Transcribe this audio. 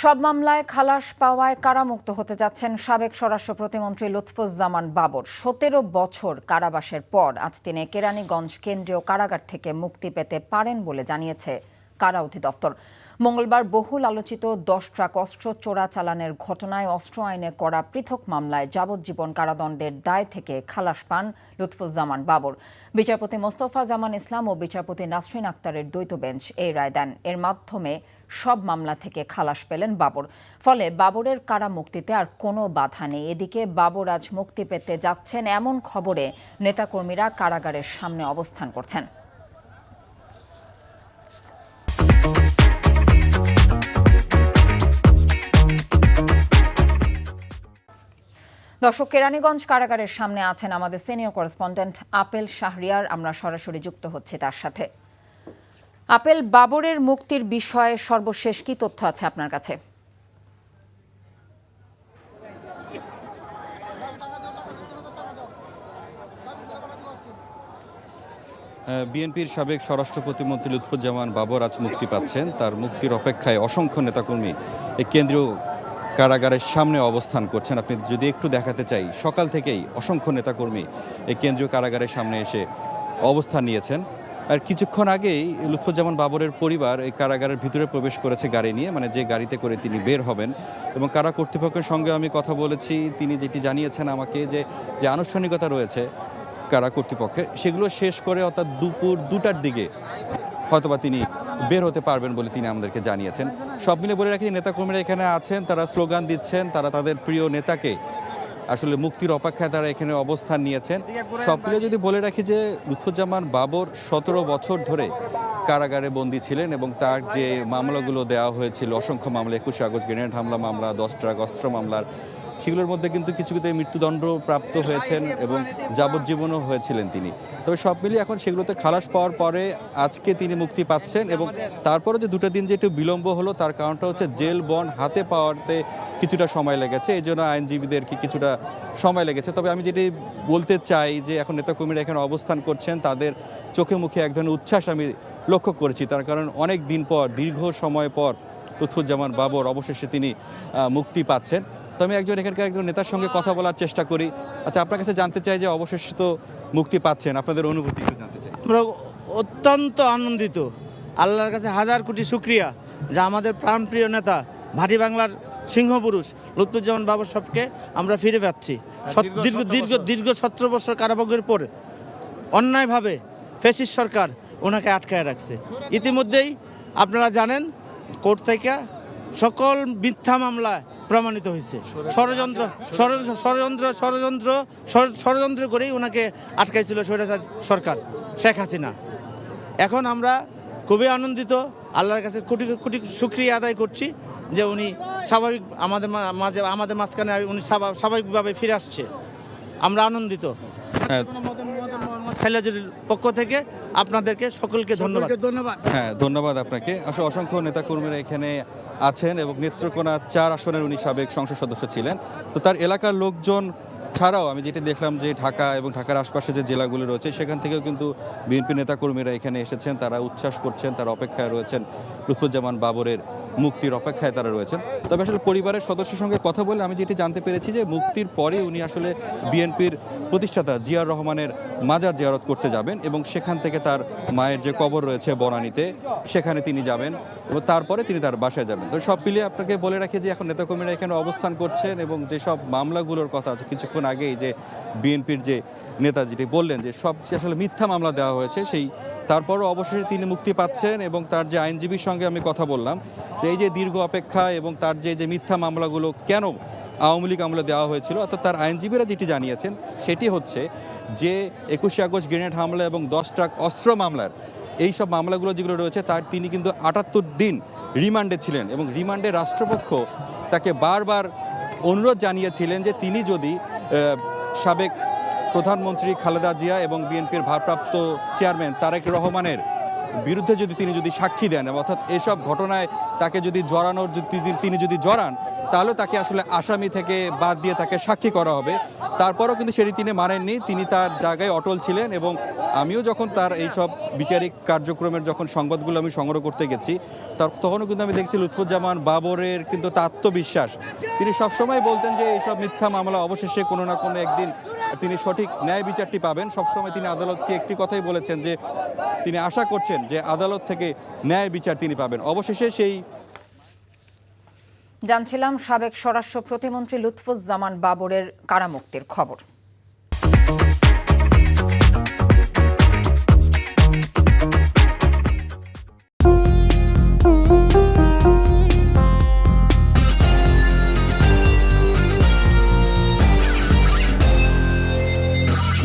সব মামলায় খালাস পাওয়ায় কারামুক্ত হতে যাচ্ছেন সাবেক স্বরাষ্ট্র প্রতিমন্ত্রী লুৎফুজ্জামান বাবর। ১৭ বছর কারাবাসের পর আজ তিনি কেরানীগঞ্জ কেন্দ্রীয় কারাগার থেকে মুক্তি পেতে পারেন বলে জানিয়েছে কারা অধিদপ্তর। মঙ্গলবার বহুল আলোচিত ১০ ট্রাক অস্ত্র চোরাচালানের ঘটনায় অস্ত্র আইনে করা পৃথক মামলায় যাবজ্জীবন কারাদণ্ডের দায় থেকে খালাস পান লুৎফুজ্জামান বাবর। বিচারপতি মোস্তফা জামান ইসলাম ও বিচারপতি নাসরিন আক্তারের দ্বৈত বেঞ্চ এই রায় দেন। এর মাধ্যমে সব মামলা থেকে খালাস পেলেন বাবর। ফলে বাবরের কারা মুক্তিতে আর কোনো বাধা নেই। এদিকে বাবর আজ মুক্তি পেতে যাচ্ছেন এমন খবরে নেতাকর্মীরা কারাগারের সামনে অবস্থান করছেন। দর্শক, কেরানীগঞ্জ কারাগারের সামনে আছেন আমাদের সিনিয়র করেসপন্ডেন্ট আপেল শাহরিয়ার। আমরা সরাসরি যুক্ত হচ্ছি তার সাথে। আপেল, বাবরের মুক্তির বিষয়ে সর্বশেষ কি তথ্য আছে আপনার কাছে? বিএনপির সাবেক স্বরাষ্ট্র প্রতিমন্ত্রী লুৎফুজ্জামান বাবর আজ মুক্তি পাচ্ছেন। তার মুক্তির অপেক্ষায় অসংখ্য নেতাকর্মী এই কেন্দ্রীয় কারাগারের সামনে অবস্থান করছেন। আপনি যদি একটু দেখাতে চাই, সকাল থেকেই অসংখ্য নেতাকর্মী এই কেন্দ্রীয় কারাগারের সামনে এসে অবস্থান নিয়েছেন। আর কিছুক্ষণ আগেই লুৎফুজ্জামান বাবরের পরিবার এই কারাগারের ভিতরে প্রবেশ করেছে গাড়ি নিয়ে, মানে যে গাড়িতে করে তিনি বের হবেন। এবং কারা কর্তৃপক্ষের সঙ্গে আমি কথা বলেছি, তিনি যেটি জানিয়েছেন আমাকে যে আনুষ্ঠানিকতা রয়েছে কারা কর্তৃপক্ষের, সেগুলো শেষ করে অর্থাৎ দুপুর 2টার দিকে হয়তোবা তিনি বের হতে পারবেন বলে তিনি আমাদেরকে জানিয়েছেন। সব মিলে বলে রাখি, নেতাকর্মীরা এখানে আছেন, তারা স্লোগান দিচ্ছেন, তারা তাদের প্রিয় নেতাকে আসলে মুক্তির অপেক্ষায় তারা এখানে অবস্থান নিয়েছেন। সব মিলে যদি বলে রাখি যে লুৎফুজ্জামান বাবর 17 বছর ধরে কারাগারে বন্দী ছিলেন এবং তার যে মামলাগুলো দেওয়া হয়েছিল, অসংখ্য মামলা, 21 আগস্ট গ্রেনেড হামলা মামলা, 10 ট্রাক অস্ত্র মামলার, সেগুলোর মধ্যে কিন্তু কিছু কিছু মৃত্যুদণ্ড প্রাপ্ত হয়েছেন এবং যাবজ্জীবনও হয়েছিলেন তিনি। তবে সব মিলিয়ে এখন সেগুলোতে খালাস পাওয়ার পরে আজকে তিনি মুক্তি পাচ্ছেন। এবং তারপরে যে 2টা দিন যে একটু বিলম্ব হলো, তার কারণটা হচ্ছে জেল বন্ড হাতে পাওয়াতে কিছুটা সময় লেগেছে, এই জন্য আইনজীবীদেরকে কিছুটা সময় লেগেছে। তবে আমি যেটি বলতে চাই যে এখন নেতাকর্মীরা এখানে অবস্থান করছেন, তাদের চোখে মুখে এক ধরনের উচ্ছ্বাস আমি লক্ষ্য করেছি। তার কারণ অনেক দিন পর, দীর্ঘ সময় পর লুৎফুজ্জামান বাবর অবশেষে তিনি মুক্তি পাচ্ছেন। তো আমি এখানকার একজন নেতার সঙ্গে কথা বলার চেষ্টা করি। আচ্ছা, আপনার কাছে জানতে চাই যে অবশেষে তো মুক্তি পাচ্ছেন, আপনাদের অনুভূতি একটু জানতে চাই। আমরা অত্যন্ত আনন্দিত, আল্লাহর কাছে হাজার কোটি শুকরিয়া যে আমাদের প্রাণপ্রিয় নেতা, ভাটি বাংলার সিংহপুরুষ লুৎফুজ্জামান বাবর সাহেবকে আমরা ফিরে পাচ্ছি। দীর্ঘ 17 বছর কারাভোগের পর অন্যায়ভাবে ফ্যাসিস্ট সরকার ওনাকে আটকায় রাখছে। ইতিমধ্যেই আপনারা জানেন, কোর্ট থেকে সকল মিথ্যা মামলায় প্রমাণিত হয়েছে। ষড়যন্ত্র করেই ওনাকে আটকাইছিল স্বৈরাচার সরকার শেখ হাসিনা। এখন আমরা খুবই আনন্দিত, আল্লাহর কাছে কোটি কোটি শুকরিয়া আদায় করছি যে উনি স্বাভাবিক আমাদের মাঝখানে উনি স্বাভাবিকভাবে ফিরে আসছে। আমরা আনন্দিত। পক্ষ থেকে আপনাদেরকে সকলকে ধন্যবাদ। হ্যাঁ, ধন্যবাদ আপনাকে। আসলে অসংখ্য নেতাকর্মীরা এখানে আছেন এবং নেত্রকোনা 4 আসনের উনি সাবেক সংসদ সদস্য ছিলেন। তো তার এলাকার লোকজন ছাড়াও আমি যেটি দেখলাম যে ঢাকা এবং ঢাকার আশপাশে যে জেলাগুলো রয়েছে সেখান থেকেও কিন্তু বিএনপি নেতাকর্মীরা এখানে এসেছেন, তারা উচ্ছ্বাস করছেন, তারা অপেক্ষায় রয়েছেন, লুৎফুজ্জামান বাবরের মুক্তির অপেক্ষায় তারা রয়েছেন। তবে আসলে পরিবারের সদস্যের সঙ্গে কথা বলে আমি যেটি জানতে পেরেছি যে মুক্তির পরে উনি আসলে বিএনপির প্রতিষ্ঠাতা জিয়াউর রহমানের মাজার জিয়ারত করতে যাবেন এবং সেখান থেকে তার মায়ের যে কবর রয়েছে বনানীতে, সেখানে তিনি যাবেন এবং তারপরে তিনি তার বাসায় যাবেন। তো সব মিলিয়ে আপনাকে বলে রাখি যে এখন নেতাকর্মীরা এখানে অবস্থান করছেন এবং যেসব মামলাগুলোর কথা আছে, কিছুক্ষণ আগেই যে বিএনপির যে নেতা যেটি বললেন যে সব আসলে মিথ্যা মামলা দেওয়া হয়েছে, সেই তারপরও অবশেষে তিনি মুক্তি পাচ্ছেন। এবং তার যে আইনজীবীর সঙ্গে আমি কথা বললাম যে এই যে দীর্ঘ অপেক্ষা এবং তার যে মিথ্যা মামলাগুলো কেন আওয়ামী লীগ আমলে দেওয়া হয়েছিল, অর্থাৎ তার আইনজীবীরা যেটি জানিয়েছেন সেটি হচ্ছে যে 21 আগস্ট গ্রেনেড হামলা এবং 10 ট্রাক অস্ত্র মামলার এই সব মামলাগুলো যেগুলো রয়েছে তার তিনি কিন্তু 78 দিন রিমান্ডে ছিলেন এবং রিমান্ডে রাষ্ট্রপক্ষ তাকে বারবার অনুরোধ জানিয়েছিলেন যে তিনি যদি সাবেক প্রধানমন্ত্রী খালেদা জিয়া এবং বিএনপির ভারপ্রাপ্ত চেয়ারম্যান তারেক রহমানের বিরুদ্ধে তিনি যদি সাক্ষী দেন, অর্থাৎ এসব ঘটনায় তাকে যদি জড়ানোর তিনি যদি জড়ান, তাহলে তাকে আসলে আসামি থেকে বাদ দিয়ে তাকে সাক্ষী করা হবে। তারপরও কিন্তু সেটি তিনি মানেননি, তিনি তার জায়গায় অটল ছিলেন। এবং আমিও যখন তার এইসব বিচারিক কার্যক্রমের যখন সংবাদগুলো আমি সংগ্রহ করতে গেছি, তখনও কিন্তু আমি দেখছি লুৎফুজ্জামান বাবরের কিন্তু আত্মবিশ্বাস। তিনি সবসময় বলতেন যে এইসব মিথ্যা মামলা অবশেষে কোনো না কোনো একদিন তিনি সঠিক ন্যায় বিচারটি পাবেন। সবসময় তিনি আদালতকে একটি কথাই বলেছেন যে তিনি আশা করছেন যে আদালত থেকে ন্যায় বিচার তিনি পাবেন। অবশেষে সেই জানছিলাম সাবেক স্বরাষ্ট্র প্রতিমন্ত্রী লুৎফুজ্জামান বাবরের কারামুক্তির খবর।